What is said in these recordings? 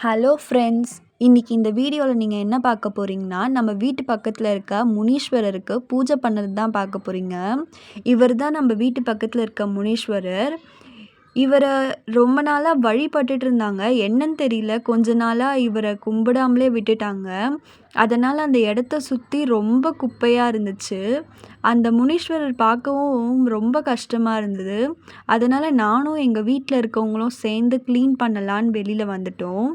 Hello friends. இன்னைக்கு இந்த வீடியோவில் நீங்கள் என்ன பார்க்க போகிறீங்கன்னா, நம்ம வீட்டு பக்கத்தில் இருக்க முனீஸ்வரருக்கு பூஜை பண்ணது தான் பார்க்க போகிறீங்க. இவர் தான் நம்ம வீட்டு பக்கத்தில் இருக்க முனீஸ்வரர். இவரை ரொம்ப நாளாக வழிபட்டுட்டு இருந்தாங்க. என்னன்னு தெரியல, கொஞ்ச நாளாக இவரை கும்பிடாமலே விட்டுட்டாங்க. அதனால் அந்த இடத்த சுற்றி ரொம்ப குப்பையாக இருந்துச்சு. அந்த முனீஸ்வரர் பார்க்கவும் ரொம்ப கஷ்டமாக இருந்தது. அதனால் நானும் எங்கள் வீட்டில் இருக்கவங்களும் சேர்ந்து க்ளீன் பண்ணலான்னு வெளியில் வந்துட்டோம்.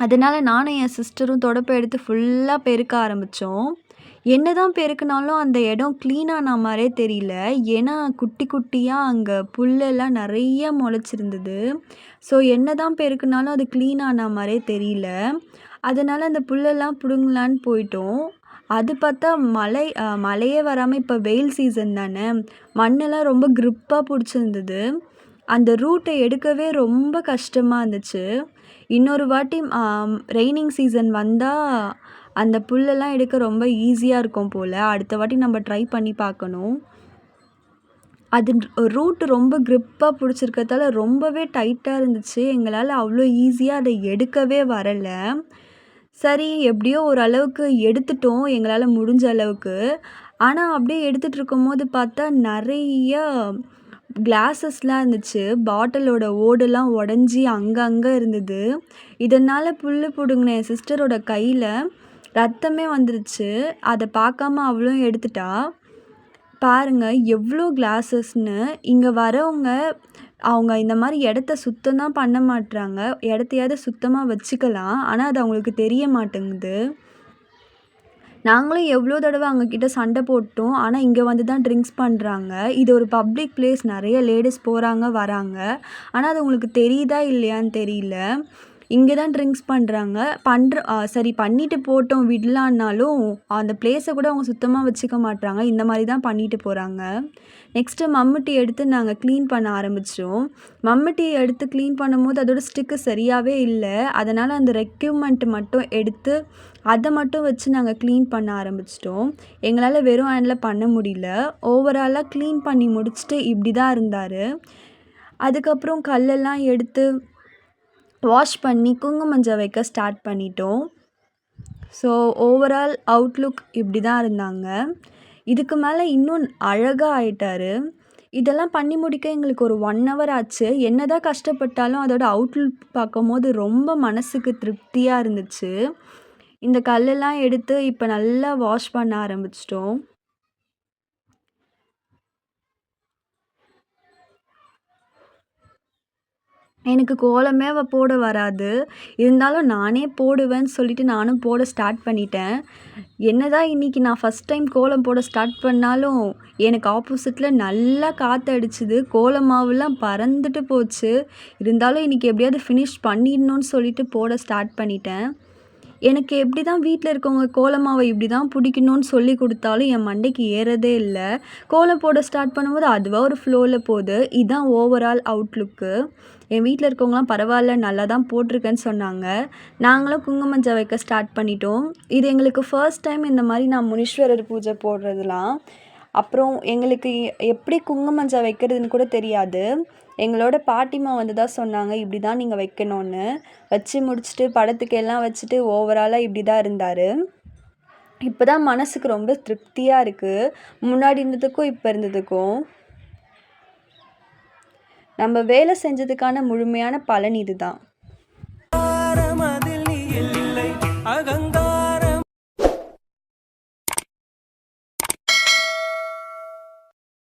அதனால் நானும் என் சிஸ்டரும் தொடப்ப எடுத்து ஃபுல்லாக பெருக்க ஆரம்பித்தோம். என்னதான் பெருக்குனாலும் அந்த இடம் க்ளீன் ஆன மாதிரியே தெரியல. ஏன்னா குட்டி குட்டியாக அங்கே புல்லெல்லாம் நிறைய முளைச்சிருந்தது. ஸோ என்னதான் பெருக்குனாலும் அது க்ளீன் ஆன மாதிரியே தெரியல. அதனால் அந்த புல்லெல்லாம் பிடுங்கலான்னு போயிட்டோம். அது பார்த்தா மழையே வராமல் இப்போ வெயில் சீசன் தானே, மண்ணெல்லாம் ரொம்ப க்ரிப்பாக பிடிச்சிருந்தது. அந்த ரூட்டை எடுக்கவே ரொம்ப கஷ்டமாக இருந்துச்சு. இன்னொரு வாட்டி ரெய்னிங் சீசன் வந்தால் அந்த புல்லெல்லாம் எடுக்க ரொம்ப ஈஸியாக இருக்கும் போல். அடுத்த வாட்டி நம்ம ட்ரை பண்ணி பார்க்கணும். அது ரூட்டு ரொம்ப க்ரிப்பாக பிடிச்சிருக்கிறதால ரொம்பவே டைட்டாக இருந்துச்சு. எங்களால் அவ்வளோ ஈஸியாக அதை எடுக்கவே வரலை. சரி, எப்படியோ ஓரளவுக்கு எடுத்துட்டோம் எங்களால் முடிஞ்ச அளவுக்கு. ஆனால் அப்படியே எடுத்துகிட்டு இருக்கும்போது பார்த்தா நிறைய கிளாஸஸ்லாம் இருந்துச்சு. பாட்டிலோட ஓடெல்லாம் உடஞ்சி அங்கங்கே இருந்தது. இதனால் புல் பிடுங்கின என் சிஸ்டரோட கையில் ரத்தமே வந்துருச்சு. அதை பார்க்காம அவளும் எடுத்துட்டா. பாருங்கள் எவ்வளோ கிளாஸஸ்ன்னு. இங்கே வரவங்க அவங்க இந்த மாதிரி இடத்த சுத்தம் தான் பண்ண மாட்றாங்க. இடத்தையாவது சுத்தமாக வச்சுக்கலாம், ஆனால் அது அவங்களுக்கு தெரிய மாட்டேங்குது. நாங்களும் எவ்வளோ தடவை அவங்கக்கிட்ட சண்டை போட்டோம். ஆனால் இங்கே வந்து தான் ட்ரிங்க்ஸ் பண்ணுறாங்க. இது ஒரு பப்ளிக் பிளேஸ், நிறைய லேடீஸ் போகிறாங்க வராங்க. ஆனால் அது உங்களுக்கு தெரியுதா இல்லையான்னு தெரியல. இங்கே தான் ட்ரிங்க்ஸ் பண்ணுறாங்க. சரி பண்ணிட்டு போட்டோம் விடலான்னாலும் அந்த பிளேஸை கூட அவங்க சுத்தமாக வச்சுக்க மாட்றாங்க. இந்த மாதிரி தான் பண்ணிட்டு போகிறாங்க. நெக்ஸ்ட்டு மம்முட்டி எடுத்து நாங்கள் க்ளீன் பண்ண ஆரம்பித்தோம். மம்முட்டி எடுத்து க்ளீன் பண்ணும்போது அதோடய ஸ்டிக்கு சரியாகவே இல்லை. அதனால் அந்த ரெக்யூப்மெண்ட் மட்டும் எடுத்து அதை மட்டும் வச்சு நாங்கள் க்ளீன் பண்ண ஆரம்பிச்சிட்டோம். எங்களால் வெறும் ஹேண்டில் பண்ண முடியல. ஓவராலாக க்ளீன் பண்ணி முடிச்சுட்டு இப்படி தான் இருந்தார். அதுக்கப்புறம் கல்லெல்லாம் எடுத்து வாஷ் பண்ணி குங்குமஞ்சள் வைக்க ஸ்டார்ட் பண்ணிட்டோம். ஸோ ஓவரால் அவுட்லுக் இப்படி தான் இருந்தாங்க. இதுக்கு மேலே இன்னும் அழகாக ஆயிட்டார். இதெல்லாம் பண்ணி முடிக்க எங்களுக்கு ஒரு 1 hour ஆச்சு. என்ன தான் கஷ்டப்பட்டாலும் அதோட அவுட்லுக் பார்க்கும்போது ரொம்ப மனசுக்கு திருப்தியாக இருந்துச்சு. இந்த கல்லெல்லாம் எடுத்து இப்போ நல்லா வாஷ் பண்ண ஆரம்பிச்சிட்டோம். எனக்கு கோலமே போட வராது. இருந்தாலும் நானே போடுவேன்னு சொல்லிட்டு நானும் போட ஸ்டார்ட் பண்ணிட்டேன். என்னதான் இன்றைக்கி நான் ஃபஸ்ட் டைம் கோலம் போட ஸ்டார்ட் பண்ணாலும் எனக்கு ஆப்போசிட்டில் நல்லா காற்று அடிச்சுது. கோலம் மாவுலாம் பறந்துட்டு போச்சு. இருந்தாலும் இன்றைக்கி எப்படியாவது ஃபினிஷ் பண்ணிடணும்னு சொல்லிட்டு போட ஸ்டார்ட் பண்ணிட்டேன். எனக்கு எப்படி தான் வீட்டில் இருக்கவங்க கோலமாவை இப்படி தான் பிடிக்கணும்னு சொல்லி கொடுத்தாலும் என் மண்டைக்கு ஏறதே இல்லை. கோலம் போட ஸ்டார்ட் பண்ணும்போது அதுவாக ஒரு ஃப்ளோவில் போகுது. இதுதான் ஓவரால் அவுட்லுக்கு. என் வீட்டில் இருக்கவங்களாம் பரவாயில்ல, நல்லா தான் போட்டிருக்கேன்னு சொன்னாங்க. நாங்களும் குங்குமஞ்சள் வைக்க ஸ்டார்ட் பண்ணிட்டோம். இது எங்களுக்கு ஃபர்ஸ்ட் டைம் இந்த மாதிரி நான் முனீஸ்வரர் பூஜை போடுறதுலாம். அப்புறம் எங்களுக்கு எப்படி குங்குமஞ்சள் வைக்கிறதுன்னு கூட தெரியாது. எங்களோட பாட்டிமா வந்து தான் சொன்னாங்க, இப்படி தான் நீங்கள் வைக்கணும்னு. வச்சு முடிச்சுட்டு படத்துக்கு எல்லாம் வச்சுட்டு ஓவராலாக இப்படி தான் இருந்தார். இப்போ தான் மனசுக்கு ரொம்ப திருப்தியாக இருக்குது, முன்னாடி இருந்ததுக்கும் இப்போ இருந்ததுக்கும். நம்ம வேலை செஞ்சதுக்கான முழுமையான பலன் இது தான்.